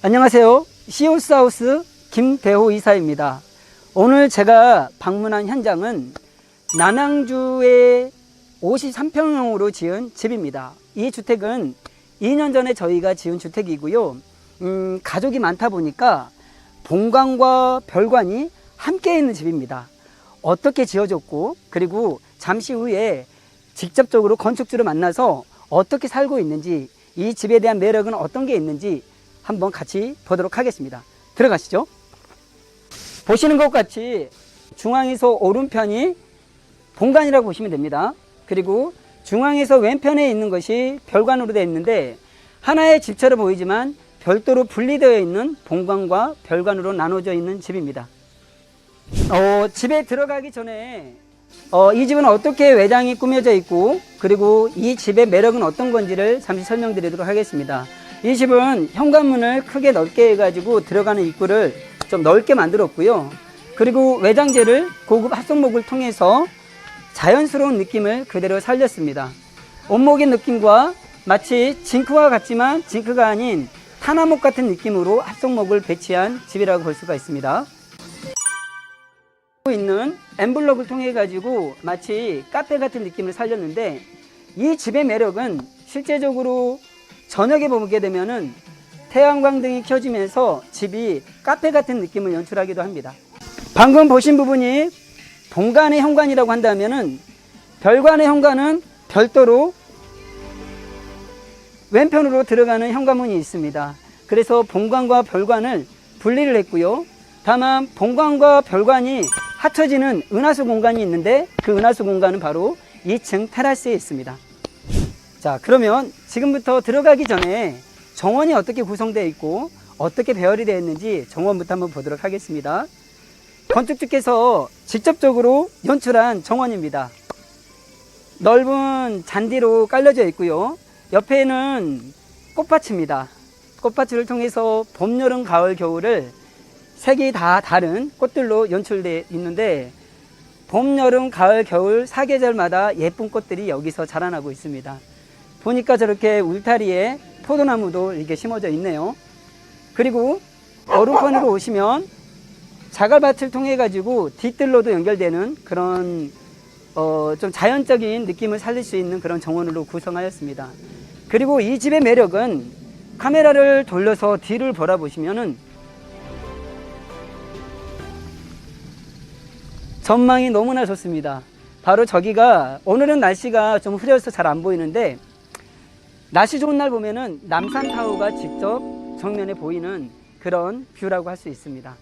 안녕하세요. 시오스하우스 김대호 이사입니다. 오늘 제가 방문한 현장은 남양주의 53평형으로 지은 집입니다. 이 주택은 2년 전에 저희가 지은 주택이고요. 가족이 많다 보니까 본관과 별관이 함께 있는 집입니다. 어떻게 지어졌고, 그리고 잠시 후에 직접적으로 건축주를 만나서 어떻게 살고 있는지, 이 집에 대한 매력은 어떤 게 있는지 한번 같이 보도록 하겠습니다. 들어가시죠. 보시는 것 같이 중앙에서 오른편이 본관이라고 보시면 됩니다. 그리고 중앙에서 왼편에 있는 것이 별관으로 되어 있는데, 하나의 집처럼 보이지만 별도로 분리되어 있는 본관과 별관으로 나눠져 있는 집입니다. 집에 들어가기 전에 이 집은 어떻게 외장이 꾸며져 있고, 그리고 이 집의 매력은 어떤 건지를 잠시 설명드리도록 하겠습니다. 이 집은 현관문을 크게 넓게 해가지고 들어가는 입구를 좀 넓게 만들었고요. 그리고 외장재를 고급 합성목을 통해서 자연스러운 느낌을 그대로 살렸습니다. 원목의 느낌과 마치 징크와 같지만 징크가 아닌 타나목 같은 느낌으로 합성목을 배치한 집이라고 볼 수가 있습니다. 있는 엠블럭을 통해 가지고 마치 카페 같은 느낌을 살렸는데, 이 집의 매력은 실제적으로 저녁에 보게 되면은 태양광등이 켜지면서 집이 카페 같은 느낌을 연출하기도 합니다. 방금 보신 부분이 본관의 현관이라고 한다면은, 별관의 현관은 별도로 왼편으로 들어가는 현관문이 있습니다. 그래서 본관과 별관을 분리를 했고요. 다만 본관과 별관이 합쳐지는 은하수 공간이 있는데, 그 은하수 공간은 바로 2층 테라스에 있습니다. 자, 그러면 지금부터 들어가기 전에 정원이 어떻게 구성되어 있고 어떻게 배열이 되어 있는지 정원부터 한번 보도록 하겠습니다. 건축주께서 직접적으로 연출한 정원입니다. 넓은 잔디로 깔려져 있고요. 옆에는 꽃밭입니다. 꽃밭을 통해서 봄, 여름, 가을, 겨울을 색이 다 다른 꽃들로 연출되어 있는데, 봄, 여름, 가을, 겨울 4계절마다 예쁜 꽃들이 여기서 자라나고 있습니다. 보니까 저렇게 울타리에 포도나무도 이렇게 심어져 있네요. 그리고 오른편으로 오시면 자갈밭을 통해 가지고 뒷뜰로도 연결되는 그런 좀 자연적인 느낌을 살릴 수 있는 그런 정원으로 구성하였습니다. 그리고 이 집의 매력은 카메라를 돌려서 뒤를 바라보시면은 전망이 너무나 좋습니다. 바로 저기가, 오늘은 날씨가 좀 흐려서 잘 안 보이는데, 날씨 좋은 날 보면은 남산타워가 직접 정면에 보이는 그런 뷰라고 할 수 있습니다.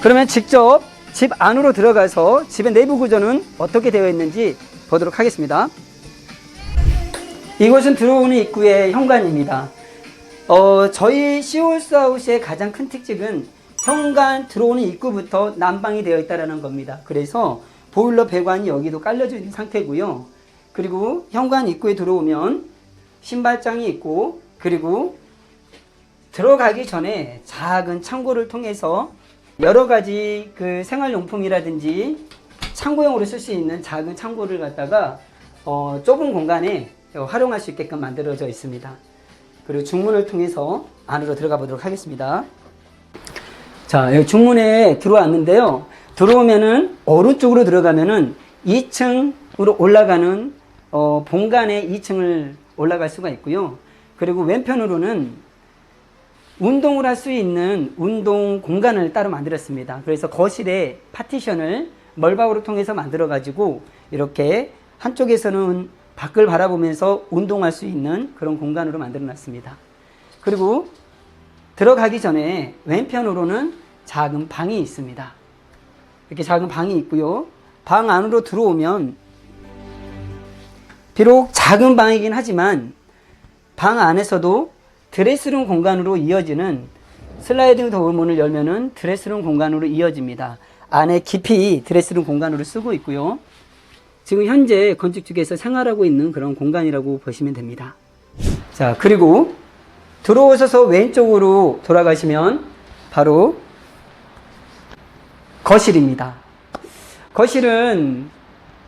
그러면 직접 집 안으로 들어가서 집의 내부 구조는 어떻게 되어 있는지 보도록 하겠습니다. 이곳은 들어오는 입구의 현관입니다. 저희 시오스하우스의 가장 큰 특징은 현관 들어오는 입구부터 난방이 되어 있다는 겁니다. 그래서 보일러 배관이 여기도 깔려져 있는 상태고요. 그리고 현관 입구에 들어오면 신발장이 있고, 그리고 들어가기 전에 작은 창고를 통해서 여러 가지 그 생활용품이라든지 창고용으로 쓸 수 있는 작은 창고를 갖다가 좁은 공간에 활용할 수 있게끔 만들어져 있습니다. 그리고 중문을 통해서 안으로 들어가 보도록 하겠습니다. 자, 여기 중문에 들어왔는데요. 들어오면은 오른쪽으로 들어가면은 2층으로 올라가는 본관의 2층을 올라갈 수가 있고요. 그리고 왼편으로는 운동을 할 수 있는 운동 공간을 따로 만들었습니다. 그래서 거실에 파티션을 멀바우를 통해서 만들어 가지고 이렇게 한쪽에서는 밖을 바라보면서 운동할 수 있는 그런 공간으로 만들어 놨습니다. 그리고 들어가기 전에 왼편으로는 작은 방이 있습니다. 이렇게 작은 방이 있고요. 방 안으로 들어오면 비록 작은 방이긴 하지만 방 안에서도 드레스룸 공간으로 이어지는 슬라이딩 도어문을 열면은 드레스룸 공간으로 이어집니다. 안에 깊이 드레스룸 공간으로 쓰고 있고요. 지금 현재 건축주께서 생활하고 있는 그런 공간이라고 보시면 됩니다. 자, 그리고 들어오셔서 왼쪽으로 돌아가시면 바로 거실입니다. 거실은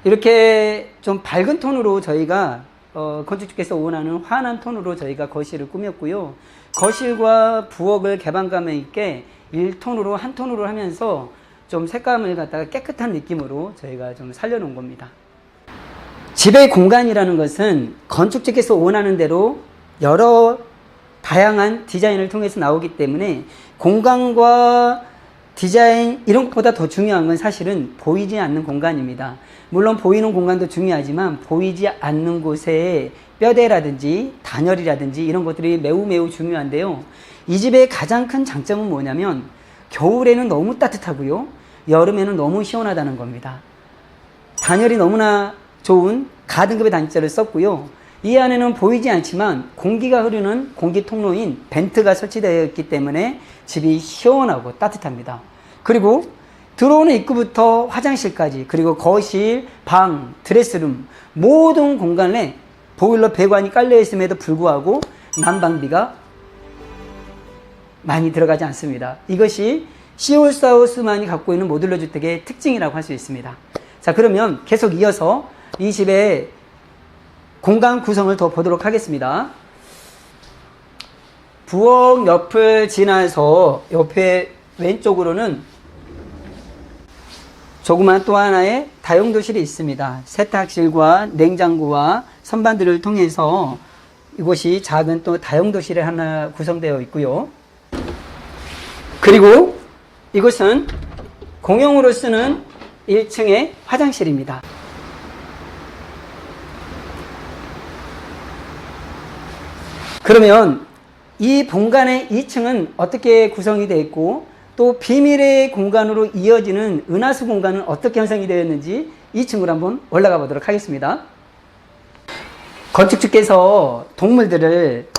이렇게 좀 밝은 톤으로 저희가 건축주께서 원하는 환한 톤으로 저희가 거실을 꾸몄고요. 거실과 부엌을 개방감 있게 1톤으로 한 톤으로 하면서 좀 색감을 갖다가 깨끗한 느낌으로 저희가 좀 살려놓은 겁니다. 집의 공간이라는 것은 건축주께서 원하는 대로 여러 다양한 디자인을 통해서 나오기 때문에 공간과 디자인 이런 것보다 더 중요한 건 사실은 보이지 않는 공간입니다. 물론 보이는 공간도 중요하지만 보이지 않는 곳에 뼈대라든지 단열이라든지 이런 것들이 매우 중요한데요. 이 집의 가장 큰 장점은 뭐냐면 겨울에는 너무 따뜻하고요. 여름에는 너무 시원하다는 겁니다. 단열이 너무나 좋은 가등급의 단열재를 썼고요. 이 안에는 보이지 않지만 공기가 흐르는 공기 통로인 벤트가 설치되어 있기 때문에 집이 시원하고 따뜻합니다. 그리고 들어오는 입구부터 화장실까지 그리고 거실, 방, 드레스룸 모든 공간에 보일러 배관이 깔려 있음에도 불구하고 난방비가 많이 들어가지 않습니다. 이것이 시홀사우스만이 갖고 있는 모듈러 주택의 특징이라고 할 수 있습니다. 자, 그러면 계속 이어서 이 집의 공간 구성을 더 보도록 하겠습니다. 부엌 옆을 지나서 옆에 왼쪽으로는 조그만 또 하나의 다용도실이 있습니다. 세탁실과 냉장고와 선반들을 통해서 이곳이 작은 또 다용도실이 하나 구성되어 있고요. 그리고 이곳은 공용으로 쓰는 1층의 화장실입니다. 그러면 이 본관의 2층은 어떻게 구성이 되어 있고 또 비밀의 공간으로 이어지는 은하수 공간은 어떻게 형성이 되었는지 2층으로 한번 올라가 보도록 하겠습니다. 건축주께서 동물들을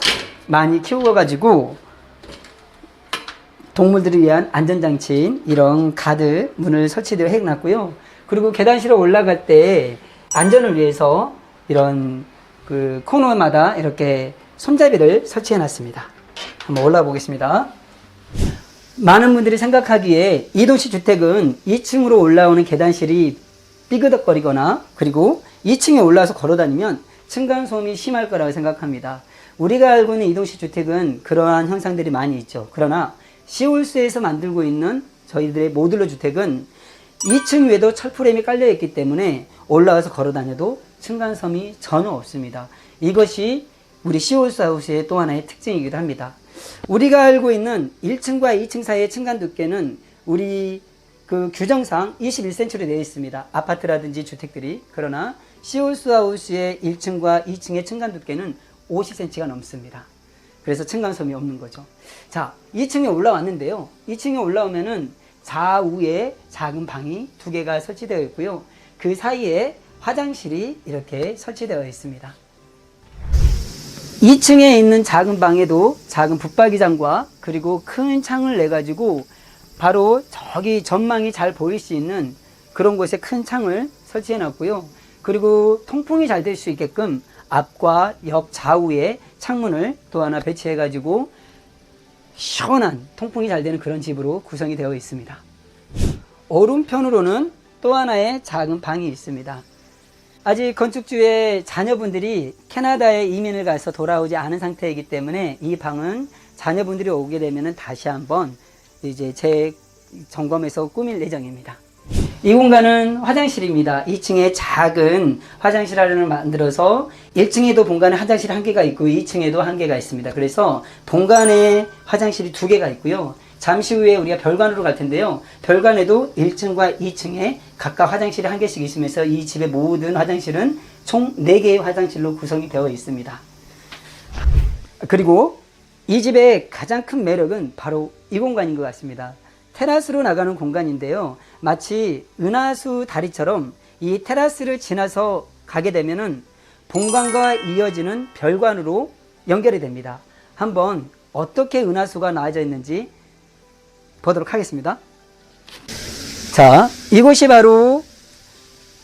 많이 키워가지고 동물들을 위한 안전장치인 이런 가드 문을 설치되어 해놨고요. 그리고 계단실에 올라갈 때 안전을 위해서 이런 그 코너마다 이렇게 손잡이를 설치해 놨습니다. 한번 올라가 보겠습니다. 많은 분들이 생각하기에 이도시 주택은 2층으로 올라오는 계단실이 삐그덕거리거나 그리고 2층에 올라와서 걸어다니면 층간소음이 심할 거라고 생각합니다. 우리가 알고 있는 이도시 주택은 그러한 현상들이 많이 있죠. 그러나 시홀스에서 만들고 있는 저희들의 모듈러 주택은 2층 위에도 철프레임이 깔려 있기 때문에 올라와서 걸어다녀도 층간소음이 전혀 없습니다. 이것이 우리 시홀스 하우스의 또 하나의 특징이기도 합니다. 우리가 알고 있는 1층과 2층 사이의 층간 두께는 우리 그 규정상 21cm로 되어 있습니다. 아파트라든지 주택들이. 그러나 시홀스 하우스의 1층과 2층의 층간 두께는 50cm가 넘습니다. 그래서 층간소음이 없는 거죠. 자, 2층에 올라왔는데요. 2층에 올라오면은 좌우에 작은 방이 2개가 설치되어 있고요. 그 사이에 화장실이 이렇게 설치되어 있습니다. 2층에 있는 작은 방에도 작은 붙박이장과 그리고 큰 창을 내가지고 바로 저기 전망이 잘 보일 수 있는 그런 곳에 큰 창을 설치해 놨고요. 그리고 통풍이 잘 될 수 있게끔 앞과 옆 좌우에 창문을 또 하나 배치해 가지고 시원한 통풍이 잘 되는 그런 집으로 구성이 되어 있습니다. 오른편으로는 또 하나의 작은 방이 있습니다. 아직 건축주의 자녀분들이 캐나다에 이민을 가서 돌아오지 않은 상태이기 때문에 이 방은 자녀분들이 오게 되면 다시 한번 이제 재점검해서 꾸밀 예정입니다. 이 공간은 화장실입니다. 2층에 작은 화장실 하나를 만들어서 1층에도 본관에 화장실 1개가 있고 2층에도 1개가 있습니다. 그래서 본관에 화장실이 2개가 있고요. 잠시 후에 우리가 별관으로 갈 텐데요. 별관에도 1층과 2층에 각각 화장실이 1개씩 있으면서 이 집의 모든 화장실은 총 4개의 화장실로 구성이 되어 있습니다. 그리고 이 집의 가장 큰 매력은 바로 이 공간인 것 같습니다. 테라스로 나가는 공간인데요. 마치 은하수 다리처럼 이 테라스를 지나서 가게 되면은 본관과 이어지는 별관으로 연결이 됩니다. 한번 어떻게 은하수가 나와져 있는지 보도록 하겠습니다. 자, 이곳이 바로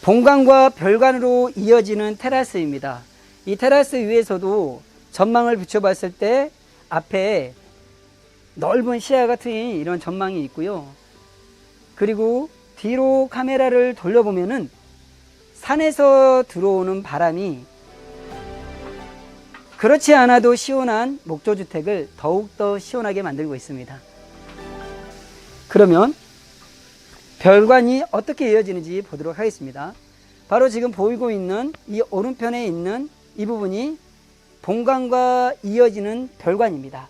본관과 별관으로 이어지는 테라스입니다. 이 테라스 위에서도 전망을 비춰봤을 때 앞에 넓은 시야가 트인 이런 전망이 있고요. 그리고 뒤로 카메라를 돌려보면은 산에서 들어오는 바람이 그렇지 않아도 시원한 목조주택을 더욱더 시원하게 만들고 있습니다. 그러면 별관이 어떻게 이어지는지 보도록 하겠습니다. 바로 지금 보이고 있는 이 오른편에 있는 이 부분이 본관과 이어지는 별관입니다.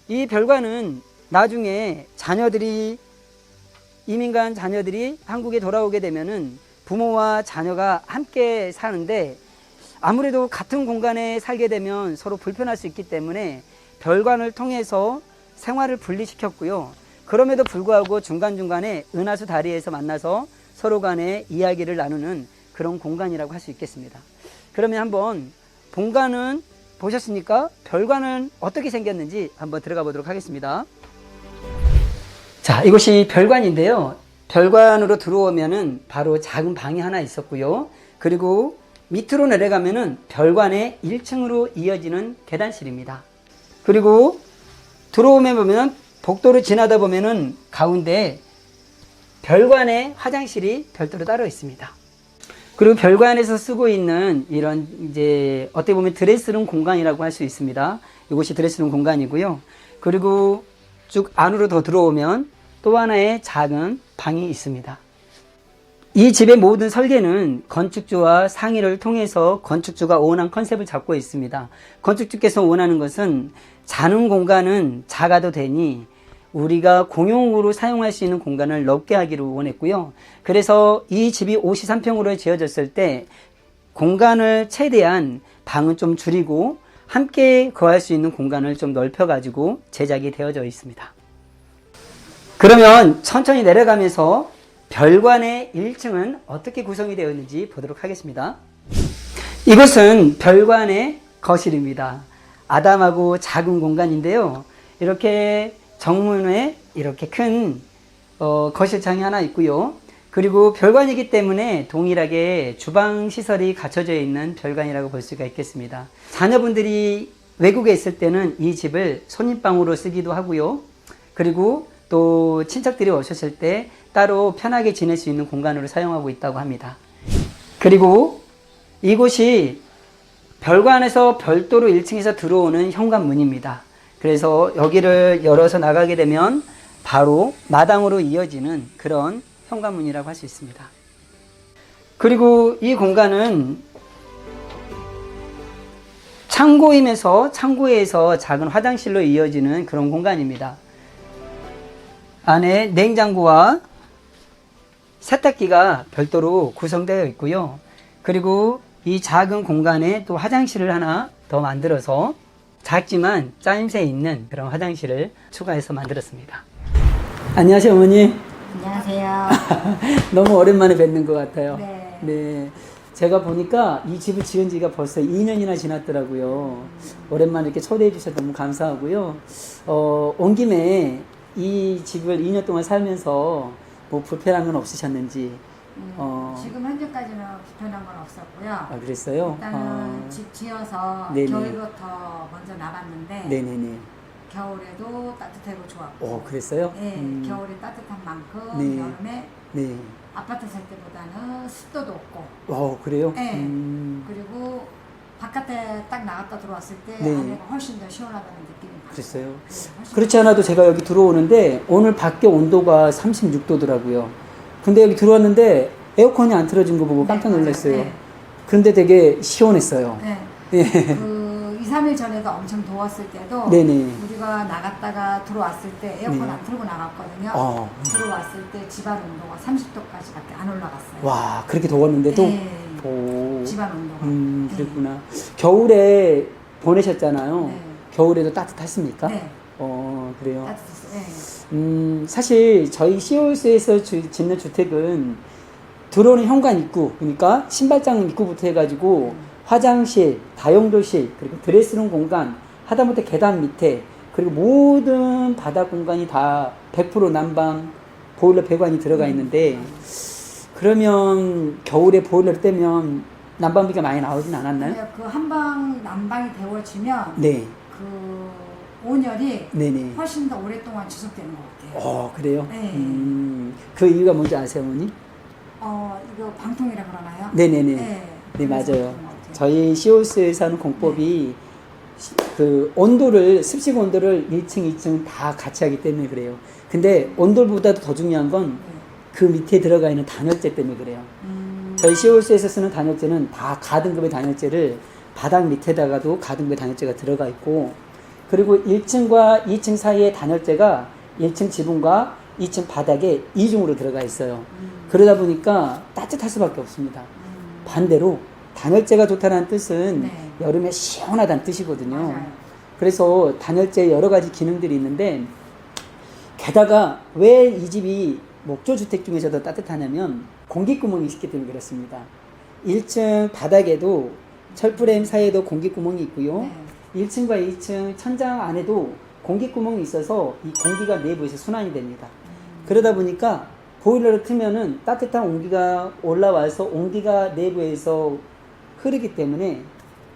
이 별관은 나중에 이민간 자녀들이 한국에 돌아오게 되면은 부모와 자녀가 함께 사는데 아무래도 같은 공간에 살게 되면 서로 불편할 수 있기 때문에 별관을 통해서 생활을 분리시켰고요. 그럼에도 불구하고 중간중간에 은하수 다리에서 만나서 서로 간에 이야기를 나누는 그런 공간이라고 할 수 있겠습니다. 그러면 한번 본관은 보셨으니까 별관은 어떻게 생겼는지 한번 들어가 보도록 하겠습니다. 자, 이곳이 별관인데요. 별관으로 들어오면은 바로 작은 방이 하나 있었고요. 그리고 밑으로 내려가면은 별관의 1층으로 이어지는 계단실입니다. 그리고 들어오면 보면 복도를 지나다 보면은 가운데 별관의 화장실이 별도로 따로 있습니다. 그리고 별관에서 쓰고 있는 이런 이제 어떻게 보면 드레스룸 공간이라고 할 수 있습니다. 이곳이 드레스룸 공간이고요. 그리고 쭉 안으로 더 들어오면 또 하나의 작은 방이 있습니다. 이 집의 모든 설계는 건축주와 상의를 통해서 건축주가 원한 컨셉을 잡고 있습니다. 건축주께서 원하는 것은 자는 공간은 작아도 되니 우리가 공용으로 사용할 수 있는 공간을 넓게 하기를 원했고요. 그래서 이 집이 53평으로 지어졌을 때 공간을 최대한 방은 좀 줄이고 함께 거할 수 있는 공간을 좀 넓혀가지고 제작이 되어져 있습니다. 그러면 천천히 내려가면서 별관의 1층은 어떻게 구성이 되어 있는지 보도록 하겠습니다. 이곳은 별관의 거실입니다. 아담하고 작은 공간인데요. 이렇게 정문에 이렇게 큰 거실창이 하나 있고요. 그리고 별관이기 때문에 동일하게 주방 시설이 갖춰져 있는 별관이라고 볼 수가 있겠습니다. 자녀분들이 외국에 있을 때는 이 집을 손님방으로 쓰기도 하고요. 그리고 또 친척들이 오셨을 때 따로 편하게 지낼 수 있는 공간으로 사용하고 있다고 합니다. 그리고 이곳이 별관에서 별도로 1층에서 들어오는 현관문입니다. 그래서 여기를 열어서 나가게 되면 바로 마당으로 이어지는 그런 현관문이라고 할 수 있습니다. 그리고 이 공간은 창고에서 작은 화장실로 이어지는 그런 공간입니다. 안에 냉장고와 세탁기가 별도로 구성되어 있고요. 그리고 이 작은 공간에 또 화장실을 하나 더 만들어서 작지만 짜임새 있는 그런 화장실을 추가해서 만들었습니다. 안녕하세요, 어머니. 안녕하세요. 너무 오랜만에 뵙는 것 같아요. 네. 네. 제가 보니까 이 집을 지은 지가 벌써 2년이나 지났더라고요. 오랜만에 이렇게 초대해 주셔서 너무 감사하고요. 온 김에 이 집을 2년 동안 살면서 뭐 불편한 건 없으셨는지. 지금 현재까지는 불편한 건 없었고요. 아, 그랬어요? 일단은 집 지어서 네네. 겨울부터 먼저 나갔는데 네네네. 겨울에도 따뜻하고 좋았고. 그랬어요? 네, 겨울이 따뜻한 만큼 네. 여름에 네. 아파트 살 때보다는 습도도 없고. 그래요? 네. 그리고 바깥에 딱 나갔다 들어왔을 때 네. 안에가 훨씬 더 시원하다는 느낌이 받았어요. 그랬어요? 네, 훨씬 그렇지 않아도 제가 여기 들어오는데 오늘 밖에 온도가 36도더라고요. 근데 여기 들어왔는데 에어컨이 안 틀어진 거 보고 깜짝 놀랐어요. 네. 근데 되게 시원했어요. 네. 예. 그 2, 3일 전에도 엄청 더웠을 때도 네네. 우리가 나갔다가 들어왔을 때 에어컨 네. 안 틀고 나갔거든요. 들어왔을 때 집안 온도가 30도까지밖에 안 올라갔어요. 와, 그렇게 더웠는데도? 네. 오. 집안 온도가. 그랬구나. 겨울에 보내셨잖아요. 네. 겨울에도 따뜻했습니까? 네. 그래요. 따뜻했어요. 네. 사실 저희 시골에서 짓는 주택은 들어오는 현관 입구, 그러니까 신발장 입구부터 해가지고 화장실, 다용도실, 그리고 드레스룸 공간, 하다못해 계단 밑에, 그리고 모든 바닥 공간이 다 100% 난방, 보일러 배관이 들어가 있는데, 그러면 겨울에 보일러를 떼면 난방비가 많이 나오진 않았나요? 그 한방 난방이 데워지면 네. 그 온열이 네네. 훨씬 더 오랫동안 지속되는 것 같아요. 그래요? 네. 그 이유가 뭔지 아세요, 어머니? 이거 방통이라 그러나요? 네네네. 네. 네, 맞아요. 그런 것 같아요. 저희 시오스에서 하는 공법이 그 온도를, 습식 온도를 1층, 2층 다 같이 하기 때문에 그래요. 근데 온도보다도 더 중요한 건 그 밑에 들어가 있는 단열재 때문에 그래요. 저희 시오스에서 쓰는 단열재는 다 가등급의 단열재를 바닥 밑에다가도 가등급의 단열재가 들어가 있고, 그리고 1층과 2층 사이에 단열재가 1층 지붕과 2층 바닥에 이중으로 들어가 있어요. 그러다 보니까 따뜻할 수밖에 없습니다. 반대로 단열재가 좋다는 뜻은 네. 여름에 시원하다는 뜻이거든요. 맞아요. 그래서 단열재 여러 가지 기능들이 있는데, 게다가 왜 이 집이 목조주택 중에서도 따뜻하냐면 공기구멍이 있기 때문에 그렇습니다. 1층 바닥에도 철프레임 사이에도 공기구멍이 있고요. 네. 1층과 2층 천장 안에도 공기구멍이 있어서 이 공기가 내부에서 순환이 됩니다. 그러다 보니까 보일러를 틀면은 따뜻한 온기가 올라와서 온기가 내부에서 흐르기 때문에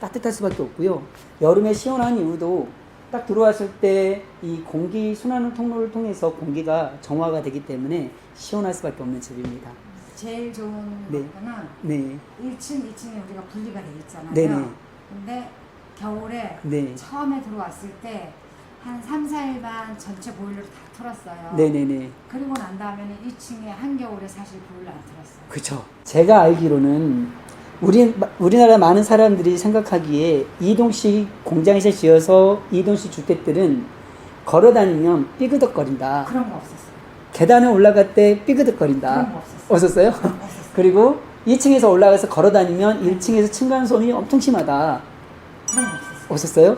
따뜻할 수밖에 없고요. 여름에 시원한 이유도 딱 들어왔을 때 이 공기 순환 통로를 통해서 공기가 정화가 되기 때문에 시원할 수밖에 없는 집입니다. 제일 좋은 네. 거는 네. 1층, 2층에 우리가 분리가 돼 있잖아요. 네네. 근데 겨울에 네. 처음에 들어왔을 때 한 3, 4일만 전체 보일러를 다 틀었어요. 네네네. 그리고 난 다음에는 2층에 한겨울에 사실 보일러 안 틀었어요. 그쵸. 제가 알기로는 우리나라 많은 사람들이 생각하기에 이동식 공장에서 지어서 이동식 주택들은 걸어 다니면 삐그덕거린다. 그런 거 없었어요. 계단을 올라갈 때 삐그덕거린다. 그런 거 없었어요. 없었어요? 없었어요. 그리고 2층에서 올라가서 걸어 다니면 1층에서 층간소음이 엄청 심하다. 그런 거 없었어요. 없었어요?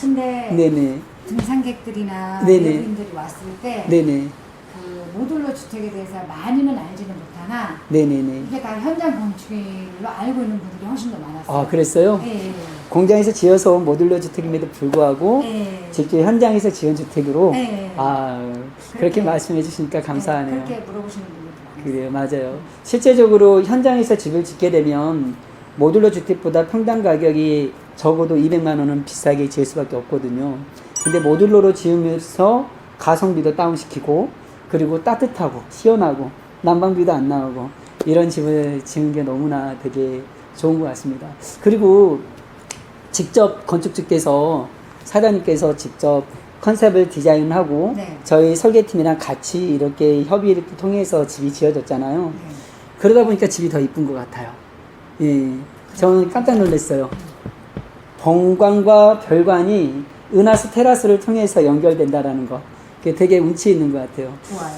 근데 네네. 등산객들이나 네네. 외국인들이 왔을 때 네네. 그 모듈러 주택에 대해서 많이는 알지는 못하나 네네네. 이게 다 현장 건축일로 알고 있는 분들이 훨씬 더 많았어요. 아, 그랬어요? 예, 예. 공장에서 지어서 온 모듈러 주택임에도 불구하고 예. 직접 현장에서 지은 주택으로 네. 그렇게 그렇게 말씀해 주시니까 감사하네요. 그렇게 물어보시는 분들도 많아요. 그래요, 맞아요. 실제적으로 현장에서 집을 짓게 되면 모듈러 주택보다 평당 가격이 적어도 200만 원은 비싸게 지을 수밖에 없거든요. 근데 모듈러로 지으면서 가성비도 다운시키고, 그리고 따뜻하고 시원하고 난방비도 안 나오고, 이런 집을 지은 게 너무나 되게 좋은 것 같습니다. 그리고 직접 건축주께서, 사장님께서 직접 컨셉을 디자인하고 네. 저희 설계팀이랑 같이 이렇게 협의를 통해서 집이 지어졌잖아요. 네. 그러다 보니까 집이 더 이쁜 것 같아요. 예, 저는 깜짝 놀랐어요. 본관과 별관이 은하수 테라스를 통해서 연결된다라는 거, 그게 되게 운치 있는 것 같아요. 좋아요.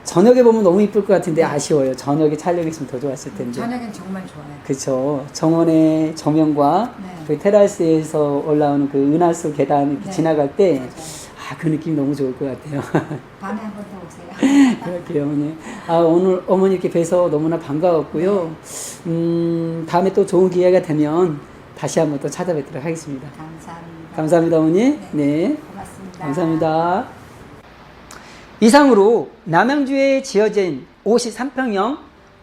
저녁에 보면 너무 이쁠 것 같은데 아쉬워요. 저녁에 촬영했으면 더 좋았을 텐데. 저녁엔 정말 좋아요. 그렇죠. 정원의 조명과 네. 그 테라스에서 올라오는 그 은하수 계단 이렇게 네. 지나갈 때, 맞아요. 그 느낌 너무 좋을 것 같아요. 밤에 한 번 더 오세요. 그렇게요, 어머니. 오늘 어머니 이렇게 뵈서 너무나 반가웠고요. 다음에 또 좋은 기회가 되면 다시 한번 또 찾아뵙도록 하겠습니다. 감사합니다. 감사합니다, 어머니. 네. 네. 고맙습니다. 감사합니다. 이상으로 남양주에 지어진 53평형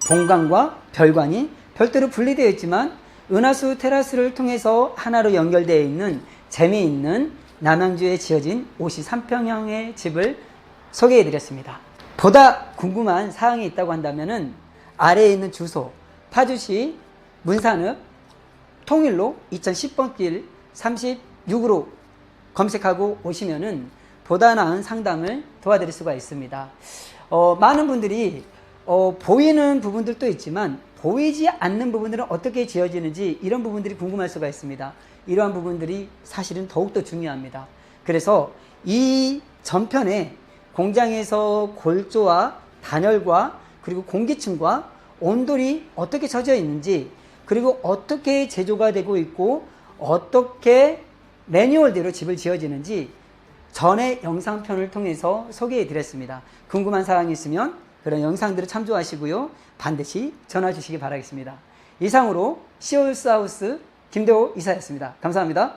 본관과 별관이 별도로 분리되어 있지만 은하수 테라스를 통해서 하나로 연결되어 있는 재미있는 남양주에 지어진 53평형의 집을 소개해 드렸습니다. 보다 궁금한 사항이 있다고 한다면 아래에 있는 주소 파주시 문산읍 통일로 2010번 길 36으로 검색하고 오시면은 보다 나은 상담을 도와드릴 수가 있습니다. 많은 분들이 보이는 부분들도 있지만 보이지 않는 부분들은 어떻게 지어지는지 이런 부분들이 궁금할 수가 있습니다. 이러한 부분들이 사실은 더욱더 중요합니다. 그래서 이 전편에 공장에서 골조와 단열과 그리고 공기층과 온돌이 어떻게 젖어 있는지, 그리고 어떻게 제조가 되고 있고 어떻게 매뉴얼대로 집을 지어지는지 전에 영상편을 통해서 소개해 드렸습니다. 궁금한 사항이 있으면 그런 영상들을 참조하시고요. 반드시 전화 주시기 바라겠습니다. 이상으로 시오스하우스 김대호 이사였습니다. 감사합니다.